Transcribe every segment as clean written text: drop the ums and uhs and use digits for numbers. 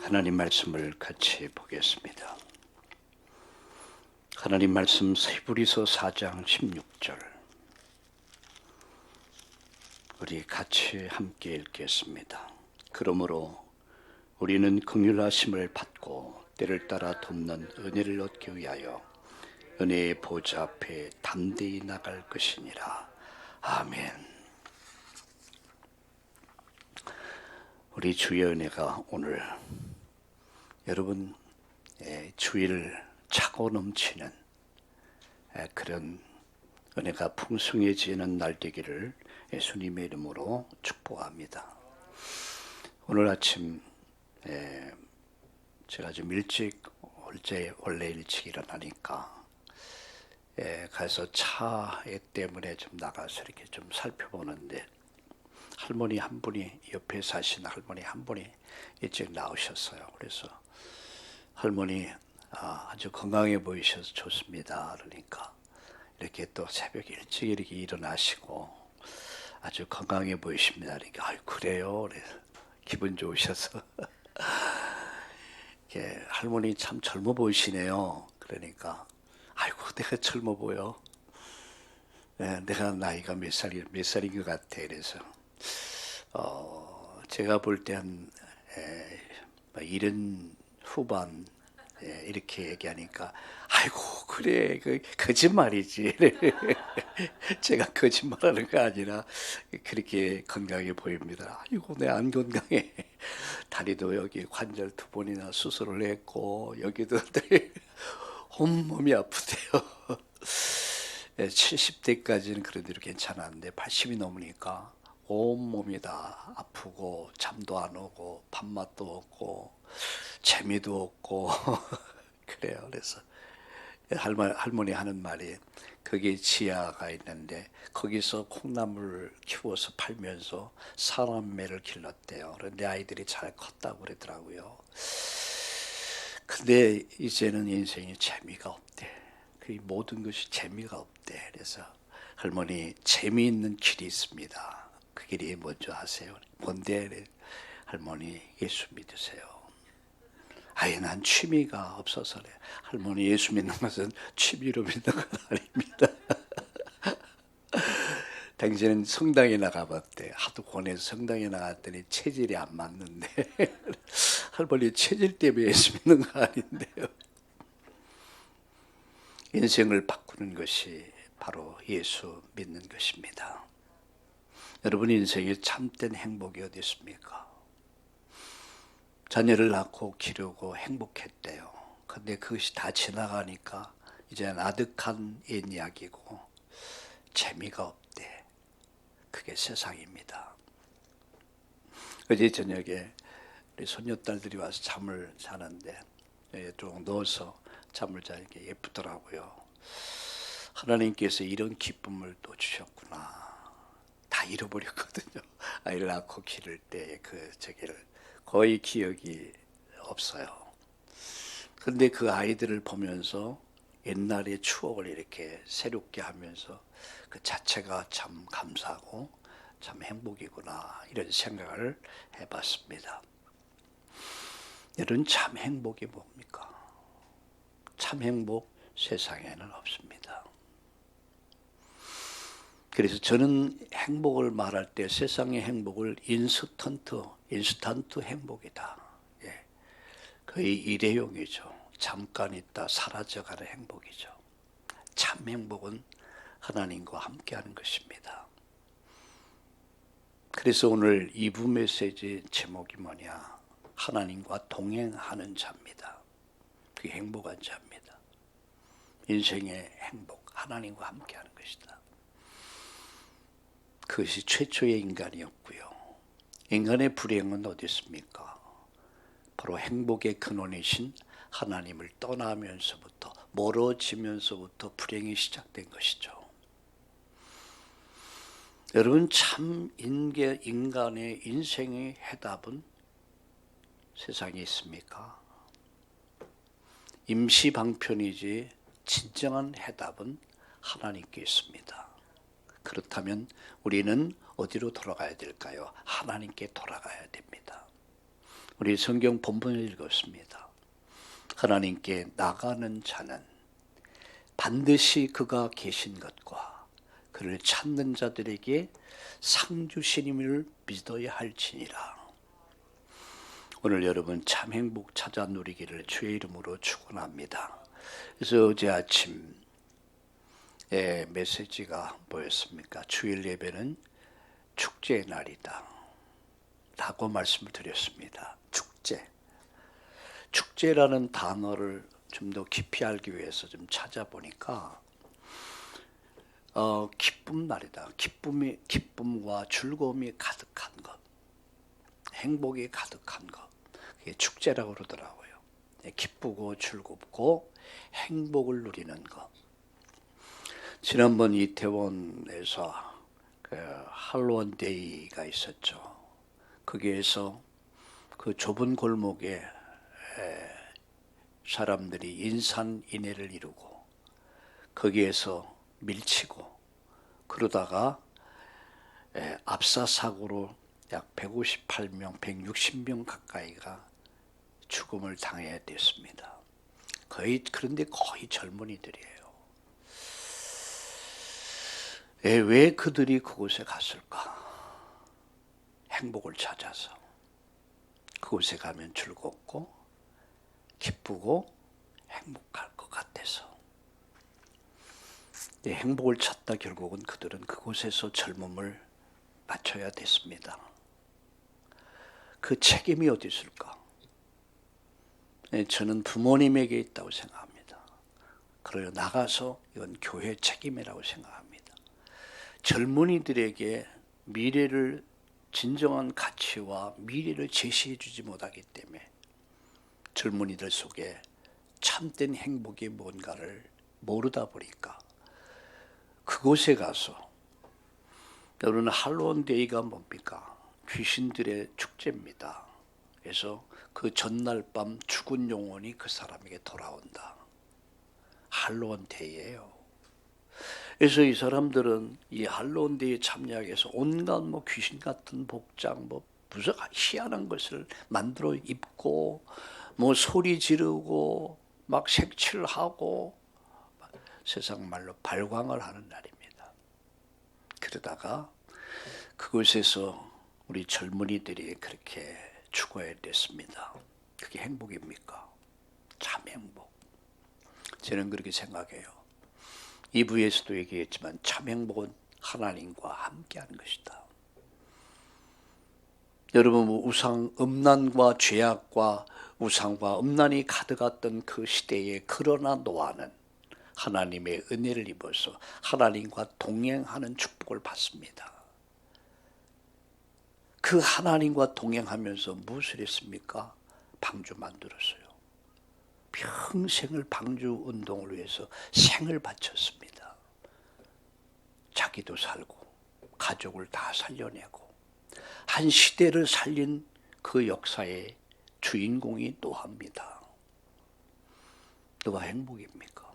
하나님 말씀을 같이 보겠습니다. 하나님 말씀 히브리서 4장 16절 우리 같이 함께 읽겠습니다. 그러므로 우리는 긍휼하심을 받고 때를 따라 돕는 은혜를 얻기 위하여 은혜의 보좌 앞에 담대히 나갈 것이니라. 아멘. 우리 주의 은혜가 오늘 여러분 주의를 차고 넘치는 그런 은혜가 풍성해지는 날 되기를 예수님의 이름으로 축복합니다. 오늘 아침 제가 좀 일찍 원래 일찍 일어나니까 가서 차 때문에 좀 나가서 이렇게 좀 살펴보는데 할머니 한 분이 옆에 사시는 할머니 한 분이 일찍 나오셨어요. 그래서 할머니 아주 건강해 보이셔서 좋습니다. 그러니까 이렇게 또 새벽 일찍 이렇게 일어나시고 아주 건강해 보이십니다. 그러니까 그래요. 그래서 기분 좋으셔서 할머니 참 젊어 보이시네요. 그러니까 아이고 내가 젊어 보여. 내가 나이가 몇 살인 것 같아. 그래서 제가 볼 때 한 70 후반 이렇게 얘기하니까 아이고 그래 그 거짓말이지. 제가 거짓말하는 거 아니라 그렇게 건강해 보입니다. 아이고 내 안 건강해. 다리도 여기 관절 2번이나 수술을 했고 여기도 온몸이 아프대요. 70대까지는 그래도 괜찮았는데 80이 넘으니까 온몸이 다 아프고 잠도 안 오고 밥맛도 없고 재미도 없고 그래요. 그래서 할머니 하는 말이 거기 지하가 있는데 거기서 콩나물 키워서 팔면서 사람매를 길렀대요. 그런데 아이들이 잘 컸다고 그러더라고요. 근데 이제는 인생이 재미가 없대. 그 모든 것이 재미가 없대. 그래서 할머니 재미있는 길이 있습니다. 그 길이 뭔지 아세요? 뭔데? 할머니 예수 믿으세요. 아예 난 취미가 없어서 그래. 할머니 예수 믿는 것은 취미로 믿는 건 아닙니다. 당신은 성당에 나가봤대. 하도 권해서 성당에 나갔더니 체질이 안 맞는데 할머니 체질 때문에 예수 믿는 거 아닌데요. 인생을 바꾸는 것이 바로 예수 믿는 것입니다. 여러분 인생에 참된 행복이 어디 있습니까? 자녀를 낳고 기르고 행복했대요. 근데 그것이 다 지나가니까 이제는 아득한 옛 이야기고 재미가 없대. 그게 세상입니다. 어제 저녁에 우리 손녀딸들이 와서 잠을 자는데 좀 누워서 잠을 자니까 예쁘더라고요. 하나님께서 이런 기쁨을 또 주셨구나. 다 잃어버렸거든요. 아이를 낳고 기를 때 저기를 거의 기억이 없어요. 근데 그 아이들을 보면서 옛날의 추억을 이렇게 새롭게 하면서 그 자체가 참 감사하고 참 행복이구나 이런 생각을 해봤습니다. 여러분 참 행복이 뭡니까? 참 행복 세상에는 없습니다. 그래서 저는 행복을 말할 때 세상의 행복을 인스턴트 행복이다. 거의 일회용이죠. 잠깐 있다 사라져가는 행복이죠. 참 행복은 하나님과 함께하는 것입니다. 그래서 오늘 2부 메시지 제목이 뭐냐? 하나님과 동행하는 자입니다. 그게 행복한 자입니다. 인생의 행복, 하나님과 함께하는 것이다. 그것이 최초의 인간이었고요. 인간의 불행은 어디 있습니까? 바로 행복의 근원이신 하나님을 떠나면서부터 멀어지면서부터 불행이 시작된 것이죠. 여러분 참 인간의 인생의 해답은 세상에 있습니까? 임시 방편이지 진정한 해답은 하나님께 있습니다. 그렇다면 우리는 어디로 돌아가야 될까요? 하나님께 돌아가야 됩니다. 우리 성경 본문을 읽었습니다. 하나님께 나가는 자는 반드시 그가 계신 것과 그를 찾는 자들에게 상 주시님을 믿어야 할지니라. 오늘 여러분 참 행복 찾아 누리기를 주의 이름으로 축원합니다. 그래서 어제 아침 메시지가 뭐였습니까? 주일 예배는 축제의 날이다 라고 말씀을 드렸습니다. 축제라는 단어를 좀 더 깊이 알기 위해서 좀 찾아보니까 기쁨 날이다. 기쁨과 즐거움이 가득한 것, 행복이 가득한 것, 그게 축제라고 그러더라고요. 기쁘고 즐겁고 행복을 누리는 것. 지난번 이태원에서 할로윈 데이가 있었죠. 거기에서 그 좁은 골목에 사람들이 인산인해를 이루고 거기에서 밀치고 그러다가 압사사고로 약 158명, 160명 가까이가 죽음을 당해야 됐습니다. 그런데 거의 젊은이들이에요. 왜 그들이 그곳에 갔을까? 행복을 찾아서. 그곳에 가면 즐겁고 기쁘고 행복할 것 같아서. 행복을 찾다 결국은 그들은 그곳에서 젊음을 마쳐야 됐습니다. 그 책임이 어디 있을까? 저는 부모님에게 있다고 생각합니다. 그래요. 나가서 이건 교회 책임이라고 생각합니다. 젊은이들에게 미래를 진정한 가치와 미래를 제시해 주지 못하기 때문에 젊은이들 속에 참된 행복이 뭔가를 모르다 보니까 그곳에 가서 여러분 할로윈 데이가 뭡니까? 귀신들의 축제입니다. 그래서 그 전날 밤 죽은 영혼이 그 사람에게 돌아온다. 할로윈 데이예요. 그래서 이 사람들은 이 할로윈 데이에 참여하기 위해서 온갖 귀신 같은 복장 무슨 희한한 것을 만들어 입고 소리 지르고 막 색칠하고 세상 말로 발광을 하는 날입니다. 그러다가 그곳에서 우리 젊은이들이 그렇게 죽어야 됐습니다. 그게 행복입니까? 참 행복. 저는 그렇게 생각해요. 2부에서도 얘기했지만 참 행복은 하나님과 함께하는 것이다. 여러분 음란과 죄악과 우상과 음란이 가득했던 그 시대에 그러나 노아는 하나님의 은혜를 입어서 하나님과 동행하는 축복을 받습니다. 그 하나님과 동행하면서 무엇을 했습니까? 방주 만들었어요. 평생을 방주 운동을 위해서 생을 바쳤습니다. 자기도 살고 가족을 다 살려내고 한 시대를 살린 그 역사의 주인공이 노아입니다. 누가 행복입니까?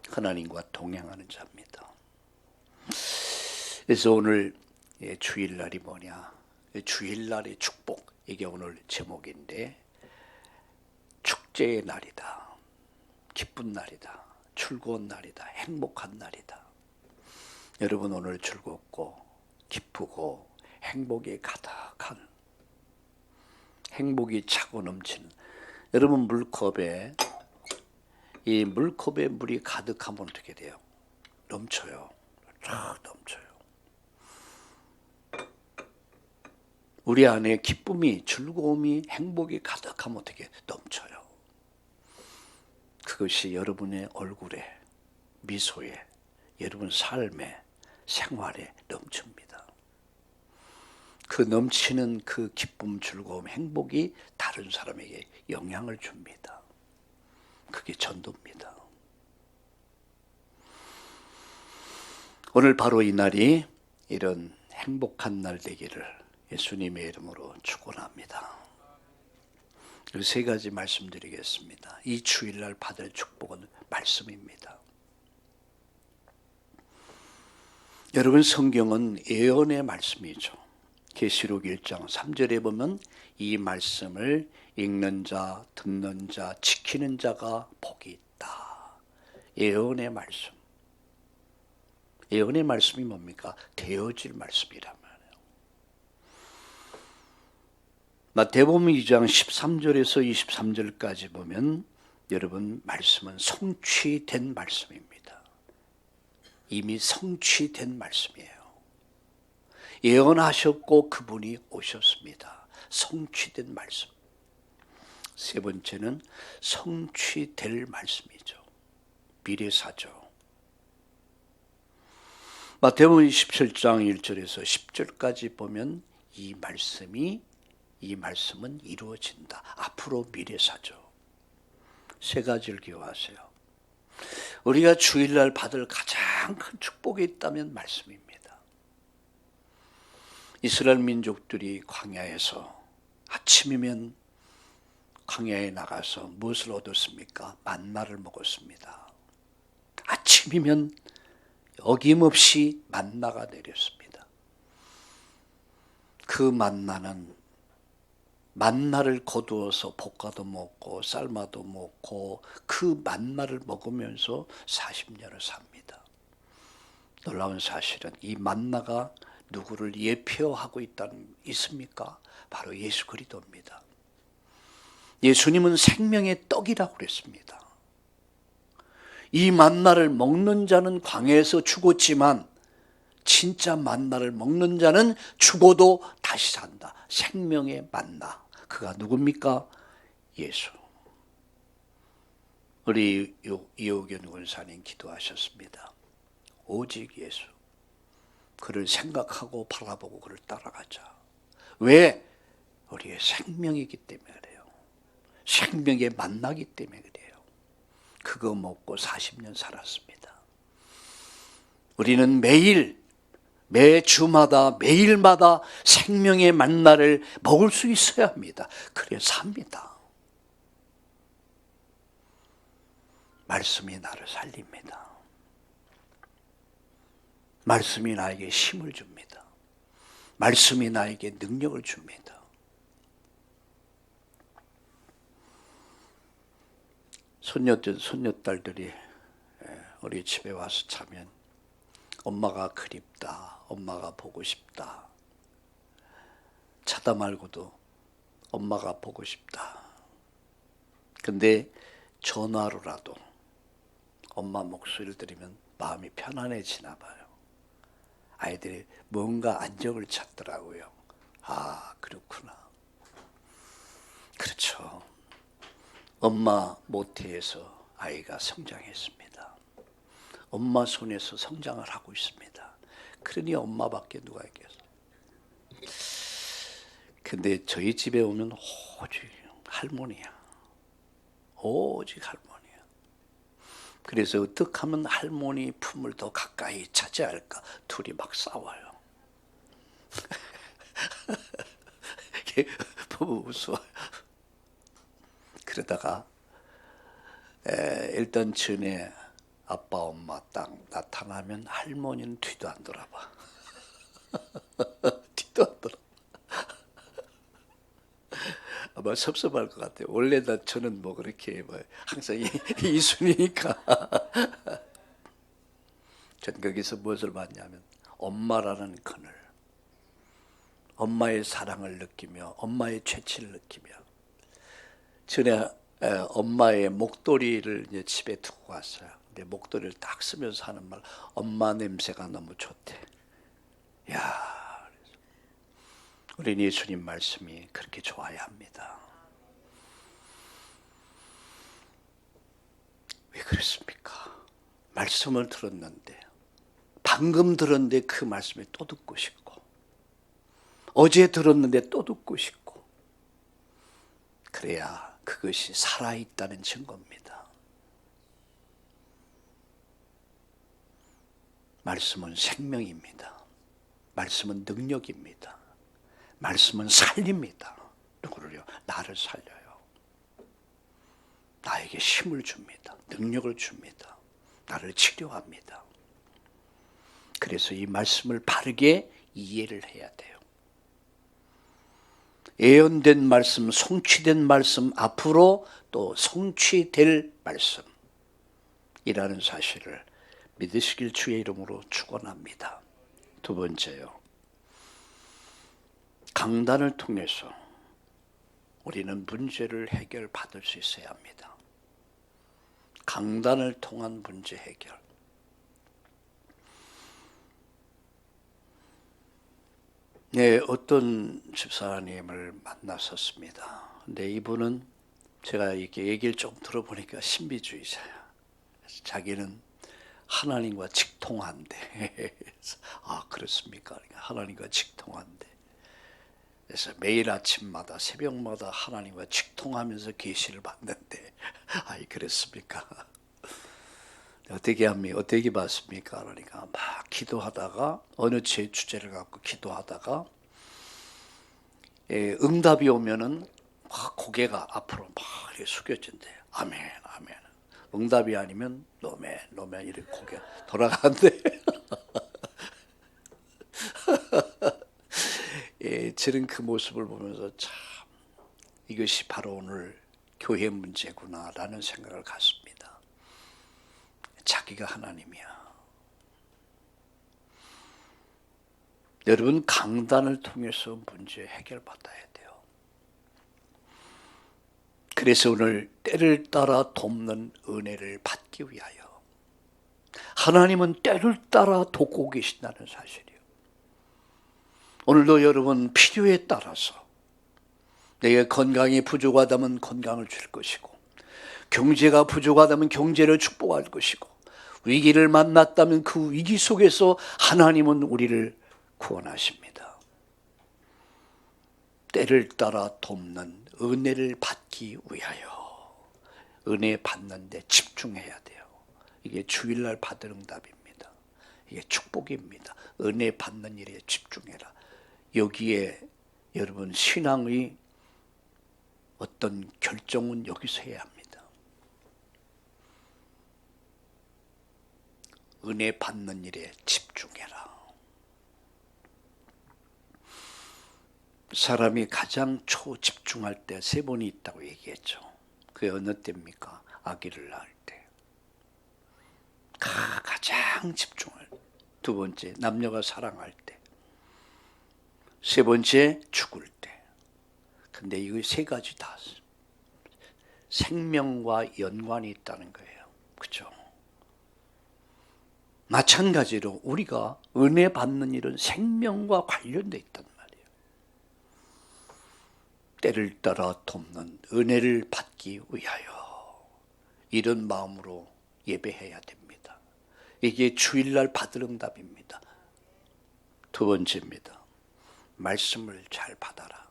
하나님과 동행하는 자입니다. 그래서 오늘 주일날이 뭐냐? 주일날의 축복, 이게 오늘 제목인데 축제의 날이다. 기쁜 날이다. 즐거운 날이다. 행복한 날이다. 여러분 오늘 즐겁고 기쁘고 행복이 가득한, 행복이 차고 넘치는, 여러분 이 물컵에 물이 가득하면 어떻게 돼요? 넘쳐요. 쫙 넘쳐요. 우리 안에 기쁨이, 즐거움이, 행복이 가득하면 어떻게 넘쳐요. 그것이 여러분의 얼굴에, 미소에, 여러분 삶에, 생활에 넘칩니다. 그 넘치는 그 기쁨, 즐거움, 행복이 다른 사람에게 영향을 줍니다. 그게 전도입니다. 오늘 바로 이 날이 이런 행복한 날 되기를 예수님의 이름으로 축원합니다. 세 가지 말씀드리겠습니다. 이 주일날 받을 축복은 말씀입니다. 여러분 성경은 예언의 말씀이죠. 계시록 1장 3절에 보면 이 말씀을 읽는 자, 듣는 자, 지키는 자가 복이 있다. 예언의 말씀. 예언의 말씀이 뭡니까? 되어질 말씀이란 말이에요. 마태복음 2장 13절에서 23절까지 보면 여러분 말씀은 성취된 말씀입니다. 이미 성취된 말씀이에요. 예언하셨고 그분이 오셨습니다. 성취된 말씀. 세 번째는 성취될 말씀이죠. 미래사죠. 마태복음 27장 1절에서 10절까지 보면 이 말씀은 이루어진다. 앞으로 미래사죠. 세 가지를 기억하세요. 우리가 주일날 받을 가장 큰 축복이 있다면 말씀입니다. 이스라엘 민족들이 광야에서 아침이면 광야에 나가서 무엇을 얻었습니까? 만나를 먹었습니다. 아침이면 어김없이 만나가 내렸습니다. 그 만나를 거두어서 볶아도 먹고 삶아도 먹고 그 만나를 먹으면서 40년을 삽니다. 놀라운 사실은 이 만나가 누구를 예표하고 있습니까? 바로 예수 그리스도입니다. 예수님은 생명의 떡이라고 그랬습니다. 이 만나를 먹는 자는 광야에서 죽었지만 진짜 만나를 먹는 자는 죽어도 다시 산다. 생명의 만나. 그가 누굽니까? 예수. 우리 이호견 권사님 기도하셨습니다. 오직 예수. 그를 생각하고 바라보고 그를 따라가자. 왜? 우리의 생명이기 때문에 그래요. 생명에 만나기 때문에 그래요. 그거 먹고 40년 살았습니다. 우리는 매 주마다 매일마다 생명의 만나를 먹을 수 있어야 합니다. 그래서 삽니다. 말씀이 나를 살립니다. 말씀이 나에게 힘을 줍니다. 말씀이 나에게 능력을 줍니다. 손녀딸들이 우리 집에 와서 자면 엄마가 그립다. 엄마가 보고 싶다. 자다 말고도 엄마가 보고 싶다. 근데 전화로라도 엄마 목소리를 들으면 마음이 편안해지나 봐요. 아이들이 뭔가 안정을 찾더라고요. 아, 그렇구나. 그렇죠. 엄마 모태에서 아이가 성장했습니다. 엄마 손에서 성장을 하고 있습니다. 그러니 엄마밖에 누가 있겠어요. 근데 저희 집에 오면 오직 할머니야. 오직 할머니야. 그래서 어떻게 하면 할머니 품을 더 가까이 차지할까? 둘이 막 싸워요. 너무 무서워요. 그러다가 일단 전에 아빠 엄마 딱 나타나면 할머니는 뒤도 안 돌아봐. 뒤도 안 돌아봐. 아마 섭섭할 것 같아요. 원래 저는 뭐 그렇게 항상 이순이니까. 전 거기서 무엇을 봤냐면 엄마라는 그늘, 엄마의 사랑을 느끼며 엄마의 채취를 느끼며 전에 엄마의 목도리를 이제 집에 두고 왔어요. 근데 목도리를 딱 쓰면서 하는 말, 엄마 냄새가 너무 좋대. 야, 우리 예수님 말씀이 그렇게 좋아야 합니다. 왜 그렇습니까? 말씀을 들었는데, 방금 들었는데 그 말씀에 또 듣고 싶고, 어제 들었는데 또 듣고 싶고, 그래야 그것이 살아있다는 증거입니다. 말씀은 생명입니다. 말씀은 능력입니다. 말씀은 살립니다. 누구를요? 나를 살려요. 나에게 힘을 줍니다. 능력을 줍니다. 나를 치료합니다. 그래서 이 말씀을 바르게 이해를 해야 돼요. 예언된 말씀, 성취된 말씀, 앞으로 또 성취될 말씀이라는 사실을 믿으시길 주의 이름으로 축원합니다. 두 번째요. 강단을 통해서 우리는 문제를 해결받을 수 있어야 합니다. 강단을 통한 문제 해결. 네, 어떤 집사님을 만났었습니다. 근데 이분은 제가 이렇게 얘기를 좀 들어보니까 신비주의자야. 자기는 하나님과 직통한대. 아, 그렇습니까? 하나님과 직통한대. 그래서 매일 아침마다 새벽마다 하나님과 직통하면서 계시를 받는데, 아이 그랬습니까? 어떻게 받습니까? 그러니까 막 기도하다가 어느 제 주제를 갖고 기도하다가 응답이 오면은 막 고개가 앞으로 막 이렇게 숙여진대. 아멘, 아멘. 응답이 아니면 노멘, 노멘 이렇게 고개 돌아간대. 저는 그 모습을 보면서 참 이것이 바로 오늘 교회 문제구나라는 생각을 갖습니다. 자기가 하나님이야. 여러분 강단을 통해서 문제 해결받아야 돼요. 그래서 오늘 때를 따라 돕는 은혜를 받기 위하여 하나님은 때를 따라 돕고 계신다는 사실이에요. 오늘도 여러분 필요에 따라서 내가 건강이 부족하다면 건강을 줄 것이고 경제가 부족하다면 경제를 축복할 것이고 위기를 만났다면 그 위기 속에서 하나님은 우리를 구원하십니다. 때를 따라 돕는 은혜를 받기 위하여 은혜 받는 데 집중해야 돼요. 이게 주일날 받을 응답입니다. 이게 축복입니다. 은혜 받는 일에 집중해라. 여기에 여러분 신앙의 어떤 결정은 여기서 해야 합니다. 은혜 받는 일에 집중해라. 사람이 가장 초집중할 때 세 번이 있다고 얘기했죠. 그게 어느 때입니까? 아기를 낳을 때. 가장 집중할 때. 두 번째, 남녀가 사랑할 때. 세 번째, 죽을 때. 근데 이거 세 가지 다 생명과 연관이 있다는 거예요. 그죠? 마찬가지로 우리가 은혜 받는 일은 생명과 관련돼 있단 말이에요. 때를 따라 돕는 은혜를 받기 위하여 이런 마음으로 예배해야 됩니다. 이게 주일날 받을 응답입니다. 두 번째입니다. 말씀을 잘 받아라.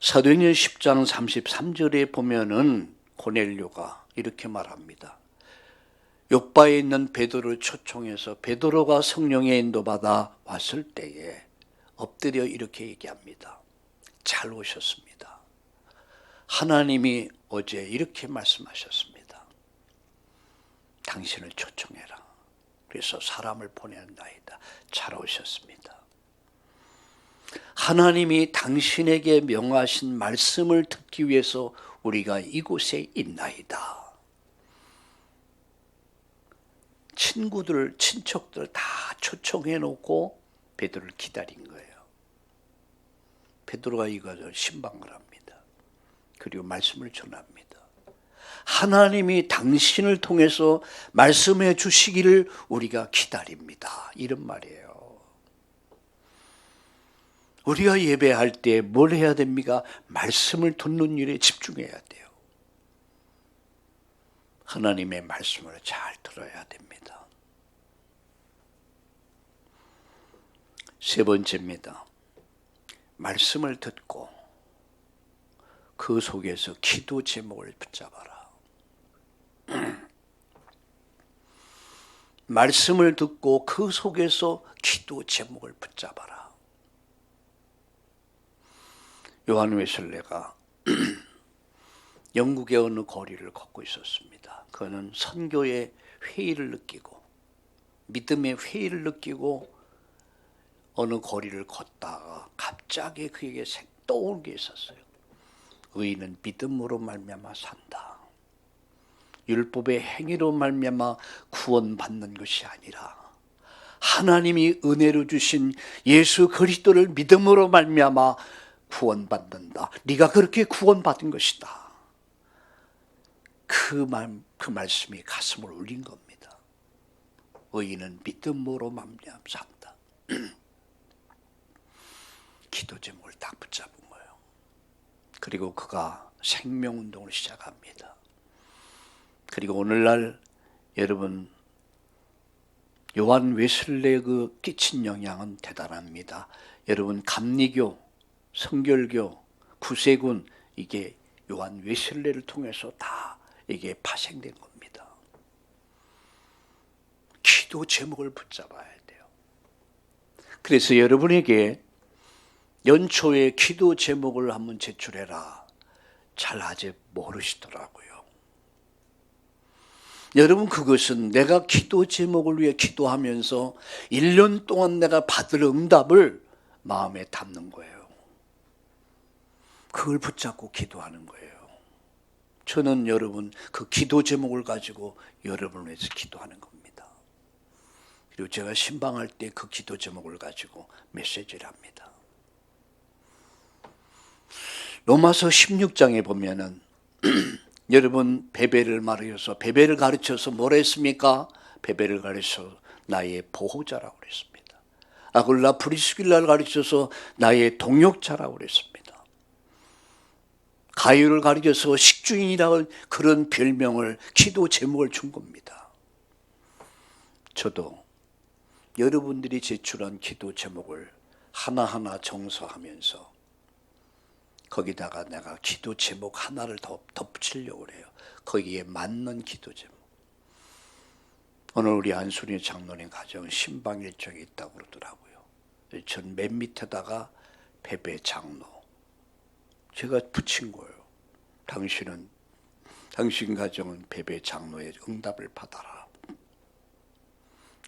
사도행전 10장 33절에 보면은 고넬료가 이렇게 말합니다. 욥바에 있는 베드로를 초청해서 베드로가 성령의 인도받아 왔을 때에 엎드려 이렇게 얘기합니다. 잘 오셨습니다. 하나님이 어제 이렇게 말씀하셨습니다. 당신을 초청해라. 그래서 사람을 보낸다이다. 잘 오셨습니다. 하나님이 당신에게 명하신 말씀을 듣기 위해서 우리가 이곳에 있나이다. 친구들, 친척들 다 초청해 놓고 베드로를 기다린 거예요. 베드로가 이것을 신방을 합니다. 그리고 말씀을 전합니다. 하나님이 당신을 통해서 말씀해 주시기를 우리가 기다립니다. 이런 말이에요. 우리가 예배할 때 뭘 해야 됩니까? 말씀을 듣는 일에 집중해야 돼요. 하나님의 말씀을 잘 들어야 됩니다. 세 번째입니다. 말씀을 듣고 그 속에서 기도 제목을 붙잡아라. 말씀을 듣고 그 속에서 기도 제목을 붙잡아라. 요한 웨슬레가 영국의 어느 거리를 걷고 있었습니다. 그는 선교의 회의를 느끼고 믿음의 회의를 느끼고 어느 거리를 걷다가 갑자기 그에게 떠오른 게 있었어요. 의인은 믿음으로 말미암아 산다. 율법의 행위로 말미암아 구원받는 것이 아니라 하나님이 은혜로 주신 예수 그리스도를 믿음으로 말미암아 구원받는다. 네가 그렇게 구원받은 것이다. 그 말씀이 가슴을 울린 겁니다. 의인은 믿음으로 말미암아 산다. 기도 제목을 딱 붙잡은 거예요. 그리고 그가 생명운동을 시작합니다. 그리고 오늘날 여러분 요한 웨슬레의 그 끼친 영향은 대단합니다. 여러분 감리교, 성결교, 구세군 이게 요한 웨슬레를 통해서 다 이게 파생된 겁니다. 기도 제목을 붙잡아야 돼요. 그래서 여러분에게 연초에 기도 제목을 한번 제출해라. 잘 아직 모르시더라고요. 여러분 그것은 내가 기도 제목을 위해 기도하면서 1년 동안 내가 받을 응답을 마음에 담는 거예요. 그걸 붙잡고 기도하는 거예요. 저는 여러분 그 기도 제목을 가지고 여러분을 위해서 기도하는 겁니다. 그리고 제가 신방할 때 그 기도 제목을 가지고 메시지를 합니다. 로마서 16장에 보면은 여러분 베베를 가르쳐서 뭐라 했습니까? 베베를 가르쳐서 나의 보호자라고 그랬습니다. 아굴라 프리스길라를 가르쳐서 나의 동역자라고 그랬습니다. 가유를 가르쳐서 식주인이라는 그런 별명을 기도 제목을 준 겁니다. 저도 여러분들이 제출한 기도 제목을 하나하나 정서하면서 거기다가 내가 기도 제목 하나를 더 덧붙이려고 해요. 거기에 맞는 기도 제목. 오늘 우리 안순희 장로님 가정은 신방 일정이 있다고 그러더라고요. 전 맨 밑에다가 베베 장로. 제가 붙인 거예요. 당신 가정은 베베 장로의 응답을 받아라.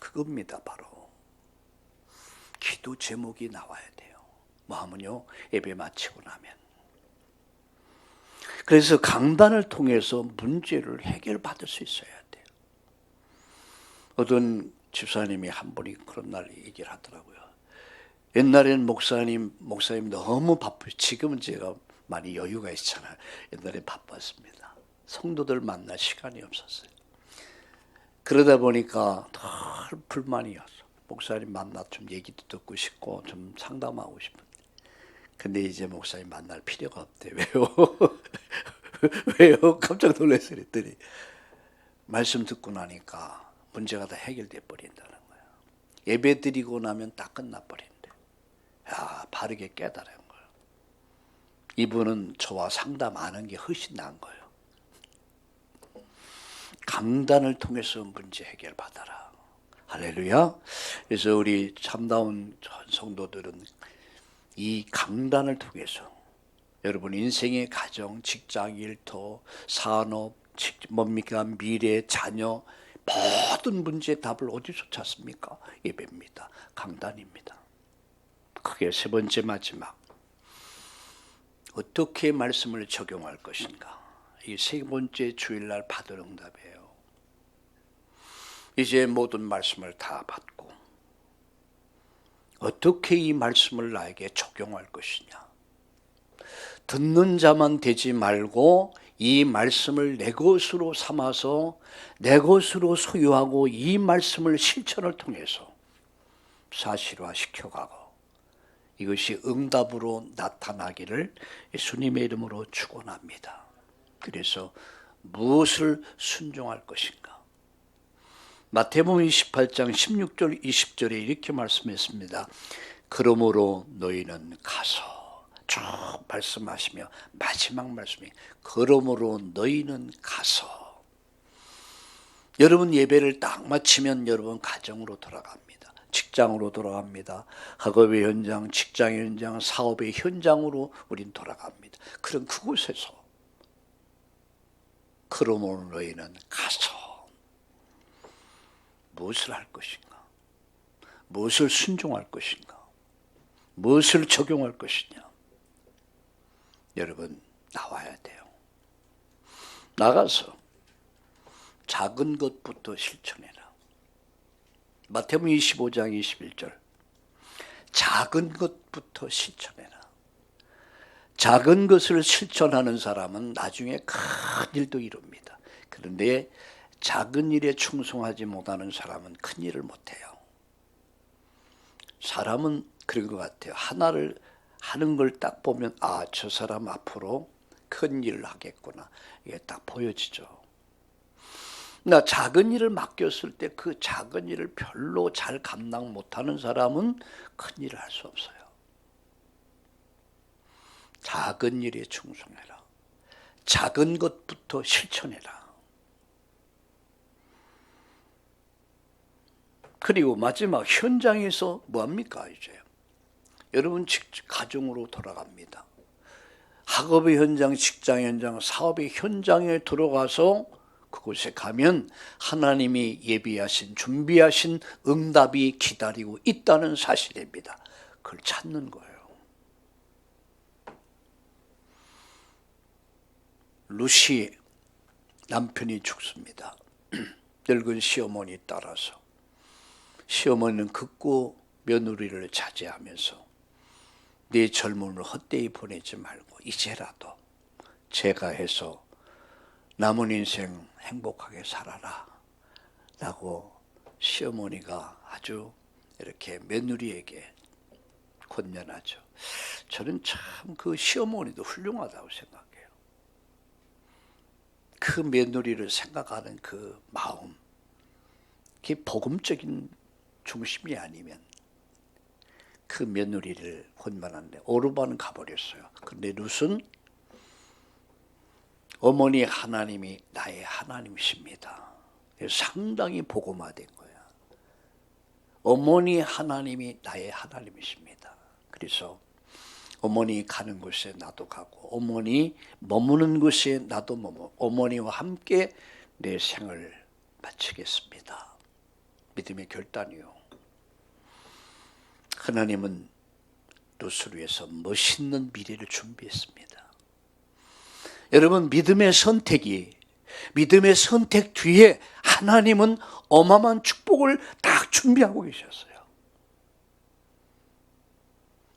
그겁니다, 바로. 기도 제목이 나와야 돼요. 뭐 하면요, 예배 마치고 나면. 그래서 강단을 통해서 문제를 해결받을 수 있어야 돼요. 어떤 집사님이 한 분이 그런 날 얘기를 하더라고요. 옛날에는 목사님 너무 바쁘죠. 지금은 제가 많이 여유가 있잖아요. 옛날에 바빴습니다. 성도들 만날 시간이 없었어요. 그러다 보니까 늘 불만이었어. 목사님 만나 좀 얘기도 듣고 싶고 좀 상담하고 싶은데. 근데 이제 목사님 만날 필요가 없대. 왜요? 왜요? 깜짝 놀랐어요. 그랬더니 말씀 듣고 나니까 문제가 다 해결돼 버린다는 거예요. 예배 드리고 나면 다 끝나버린대. 야, 바르게 깨달은 거예요. 이분은 저와 상담 안 한 게 훨씬 나은 거예요. 강단을 통해서 문제 해결 받아라. 할렐루야. 그래서 우리 참다운 성도들은 이 강단을 통해서 여러분 인생의 가정, 직장, 일터, 산업, 뭡니까? 미래, 자녀 모든 문제의 답을 어디서 찾습니까? 예배입니다. 강단입니다. 그게 세 번째 마지막. 어떻게 말씀을 적용할 것인가? 이 세 번째 주일날 받을 응답이에요. 이제 모든 말씀을 다 받고 어떻게 이 말씀을 나에게 적용할 것이냐? 듣는 자만 되지 말고 이 말씀을 내 것으로 삼아서 내 것으로 소유하고 이 말씀을 실천을 통해서 사실화시켜가고 이것이 응답으로 나타나기를 예수님의 이름으로 축원합니다. 그래서 무엇을 순종할 것인가? 마태복음 28장 16절 20절에 이렇게 말씀했습니다. 그러므로 너희는 가서 쭉 말씀하시며 마지막 말씀이 그러므로 너희는 가서 여러분 예배를 딱 마치면 여러분 가정으로 돌아갑니다. 직장으로 돌아갑니다. 학업의 현장, 직장의 현장, 사업의 현장으로 우린 돌아갑니다. 그럼 그곳에서 그러므로 너희는 가서 무엇을 할 것인가? 무엇을 순종할 것인가? 무엇을 적용할 것이냐? 여러분 나와야 돼요. 나가서 작은 것부터 실천해라. 마태복음 25장 21절. 작은 것부터 실천해라. 작은 것을 실천하는 사람은 나중에 큰 일도 이룹니다. 그런데 작은 일에 충성하지 못하는 사람은 큰 일을 못해요. 사람은 그런 것 같아요. 하나를 하는 걸 딱 보면 아, 저 사람 앞으로 큰 일을 하겠구나. 이게 딱 보여지죠. 나 작은 일을 맡겼을 때 그 작은 일을 별로 잘 감당 못하는 사람은 큰 일을 할 수 없어요. 작은 일에 충성해라. 작은 것부터 실천해라. 그리고 마지막 현장에서 뭐합니까 이제? 여러분 가정으로 돌아갑니다. 학업의 현장, 직장 현장, 사업의 현장에 들어가서 그곳에 가면 하나님이 예비하신, 준비하신 응답이 기다리고 있다는 사실입니다. 그걸 찾는 거예요. 루시 남편이 죽습니다. 늙은 시어머니 따라서. 시어머니는 극구 며느리를 자제하면서 네 젊음을 헛되이 보내지 말고 이제라도 제가 해서 남은 인생 행복하게 살아라 라고 시어머니가 아주 이렇게 며느리에게 권면하죠. 저는 참 그 시어머니도 훌륭하다고 생각해요. 그 며느리를 생각하는 그 마음, 그게 복음적인 중심이 아니면 그 며느리를 권면하는데 오르반은 가버렸어요. 근데 룻은 어머니 하나님이 나의 하나님이십니다. 상당히 복음화된 거야. 어머니 하나님이 나의 하나님이십니다. 그래서 어머니 가는 곳에 나도 가고 어머니 머무는 곳에 나도 머무 어머니와 함께 내 생을 마치겠습니다. 믿음의 결단이요. 하나님은 룻을 위해서 멋있는 미래를 준비했습니다. 여러분 믿음의 선택 뒤에 하나님은 어마어마한 축복을 딱 준비하고 계셨어요.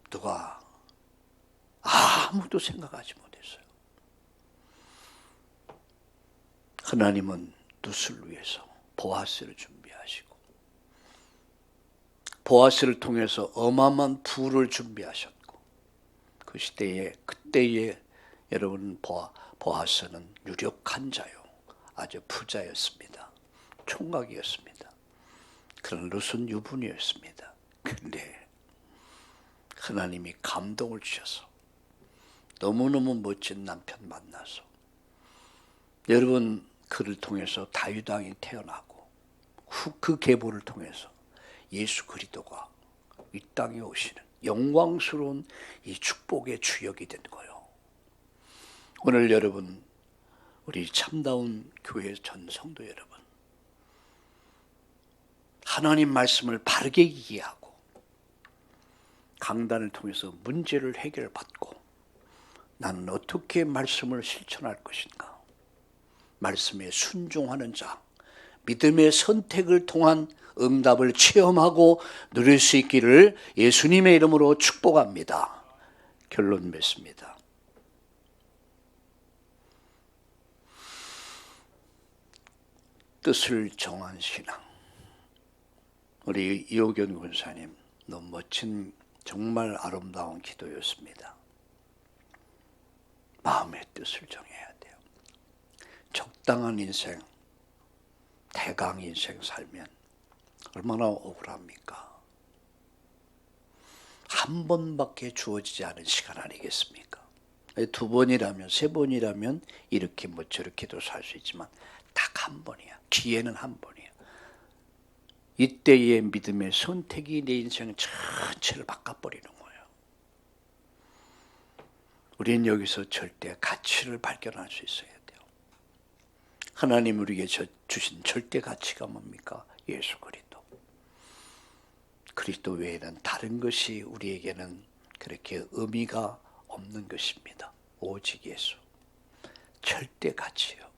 누가 아무도 생각하지 못했어요. 하나님은 룻을 위해서 보아스를 준비하시고 보아스를 통해서 어마어마한 부를 준비하셨고 그 시대에 그때에 여러분 보아스는 유력한 자요. 아주 부자였습니다. 총각이었습니다. 그런 룻은 유부녀였습니다. 그런데 하나님이 감동을 주셔서 너무너무 멋진 남편 만나서 여러분 그를 통해서 다윗 왕이 태어나고 후 그 계보를 통해서 예수 그리스도가 이 땅에 오시는 영광스러운 이 축복의 주역이 된 거예요. 오늘 여러분 우리 참다운 교회 전 성도 여러분 하나님 말씀을 바르게 이해하고 강단을 통해서 문제를 해결받고 나는 어떻게 말씀을 실천할 것인가? 말씀에 순종하는 자, 믿음의 선택을 통한 응답을 체험하고 누릴 수 있기를 예수님의 이름으로 축복합니다. 결론 맺습니다. 뜻을 정한 신앙. 우리 이호견 권사님 너무 멋진 정말 아름다운 기도였습니다. 마음의 뜻을 정해야 돼요. 적당한 인생, 대강 인생 살면 얼마나 억울합니까? 한 번밖에 주어지지 않은 시간 아니겠습니까? 2번이라면 3번이라면 이렇게 뭐 저렇게도 살 수 있지만 딱 한 번이야. 기회는 한 번이야. 이때의 믿음의 선택이 내 인생 전체를 바꿔버리는 거예요. 우리는 여기서 절대 가치를 발견할 수 있어야 돼요. 하나님 우리에게 주신 절대 가치가 뭡니까? 예수 그리스도. 그리스도 외에는 다른 것이 우리에게는 그렇게 의미가 없는 것입니다. 오직 예수. 절대 가치요.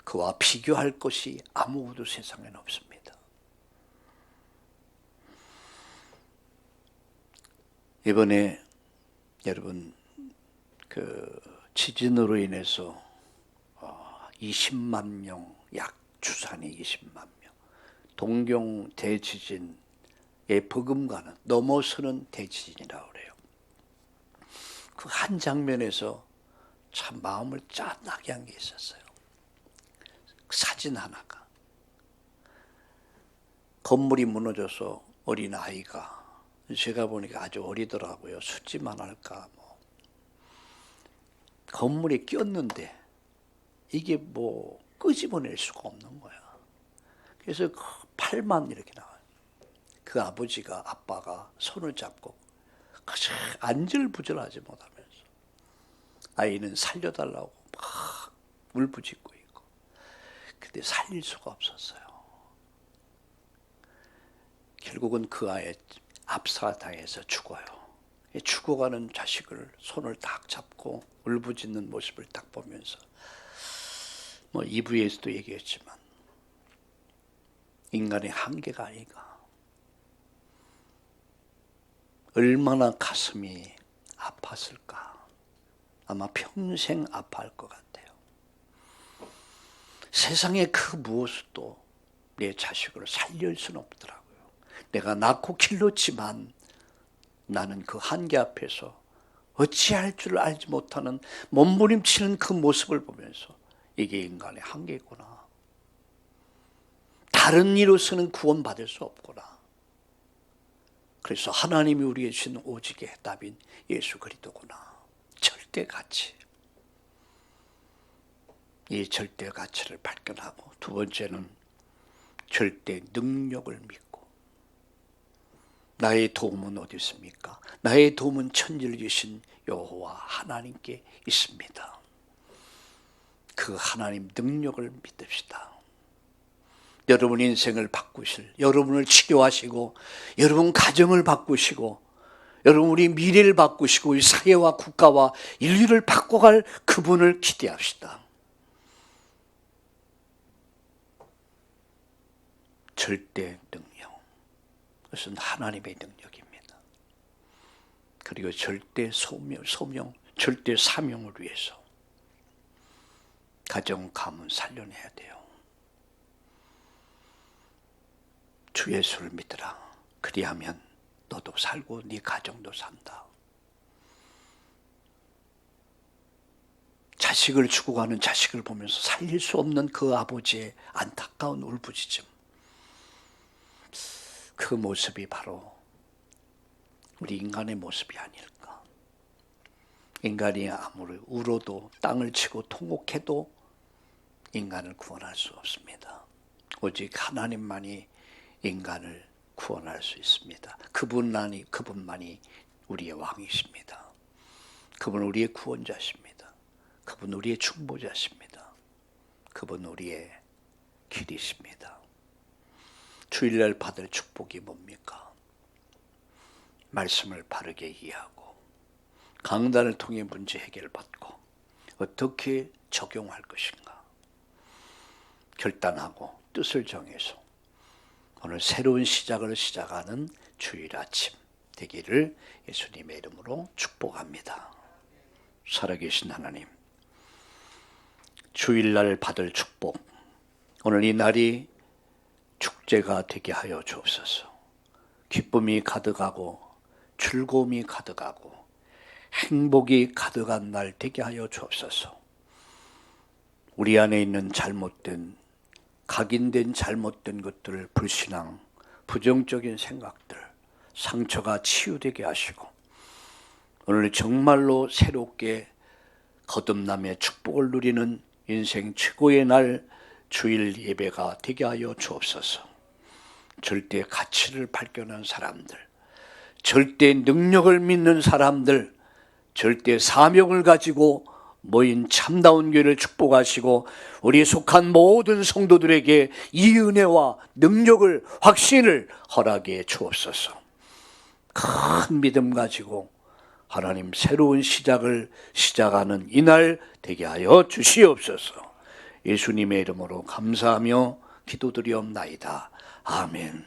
그와 비교할 것이 아무것도 세상에는 없습니다. 이번에 여러분 그 지진으로 인해서 20만 명, 약 추산이 20만 명, 동경 대지진의 버금가는 넘어서는 대지진이라고 그래요. 그 한 장면에서 참 마음을 짠하게 한 게 있었어요. 사진 하나가, 건물이 무너져서 어린 아이가, 제가 보니까 아주 어리더라고요. 숫지만 할까 뭐, 건물에 꼈는데 이게 뭐 끄집어낼 수가 없는 거야. 그래서 그 팔만 이렇게 나와요. 그 아빠가 손을 잡고 안절부절하지 못하면서 아이는 살려달라고 막 울부짖고 있고, 근데 살릴 수가 없었어요. 결국은 그 아이 압사당해서 죽어요. 죽어가는 자식을 손을 딱 잡고 울부짖는 모습을 딱 보면서, 뭐 2부에서도 얘기했지만 인간의 한계가 아닌가. 얼마나 가슴이 아팠을까. 아마 평생 아파할 것 같아요. 세상에 그 무엇도 내 자식을 살릴 수는 없더라고요. 내가 낳고 길렀지만 나는 그 한계 앞에서 어찌할 줄 알지 못하는 몸부림치는 그 모습을 보면서 이게 인간의 한계구나. 다른 이로서는 구원받을 수 없구나. 그래서 하나님이 우리에게 주신 오직의 답인 예수 그리스도구나. 절대 가치. 이 절대 가치를 발견하고, 두 번째는 절대 능력을 믿고, 나의 도움은 어디 있습니까? 나의 도움은 천지를 지으신 여호와 하나님께 있습니다. 그 하나님 능력을 믿읍시다. 여러분 인생을 바꾸실, 여러분을 치료하시고, 여러분 가정을 바꾸시고, 여러분 우리 미래를 바꾸시고, 이 사회와 국가와 인류를 바꿔갈 그분을 기대합시다. 절대 능력, 그것은 하나님의 능력입니다. 그리고 절대 소명, 절대 사명을 위해서 가정, 가문 살려내야 돼요. 주 예수를 믿으라. 그리하면 너도 살고 네 가정도 산다. 자식을 죽어가는 자식을 보면서 살릴 수 없는 그 아버지의 안타까운 울부짖음, 그 모습이 바로 우리 인간의 모습이 아닐까. 인간이 아무리 울어도 땅을 치고 통곡해도 인간을 구원할 수 없습니다. 오직 하나님만이 인간을 구원할 수 있습니다. 그분만이 우리의 왕이십니다. 그분은 우리의 구원자십니다. 그분은 우리의 중보자십니다. 그분은 우리의 길이십니다. 주일날 받을 축복이 뭡니까? 말씀을 바르게 이해하고, 강단을 통해 문제 해결받고, 어떻게 적용할 것인가 결단하고 뜻을 정해서 오늘 새로운 시작을 시작하는 주일 아침 되기를 예수님의 이름으로 축복합니다. 살아계신 하나님, 주일날 받을 축복, 오늘 이 날이 축제가 되게 하여 주옵소서. 기쁨이 가득하고 즐거움이 가득하고 행복이 가득한 날 되게 하여 주옵소서. 우리 안에 있는 잘못된, 각인된 잘못된 것들, 불신앙, 부정적인 생각들, 상처가 치유되게 하시고, 오늘 정말로 새롭게 거듭남의 축복을 누리는 인생 최고의 날 주일 예배가 되게 하여 주옵소서. 절대 가치를 발견한 사람들, 절대 능력을 믿는 사람들, 절대 사명을 가지고 모인 참다운 교회를 축복하시고, 우리에 속한 모든 성도들에게 이 은혜와 능력을, 확신을 허락해 주옵소서. 큰 믿음 가지고 하나님 새로운 시작을 시작하는 이날 되게 하여 주시옵소서. 예수님의 이름으로 감사하며 기도드리옵나이다. 아멘.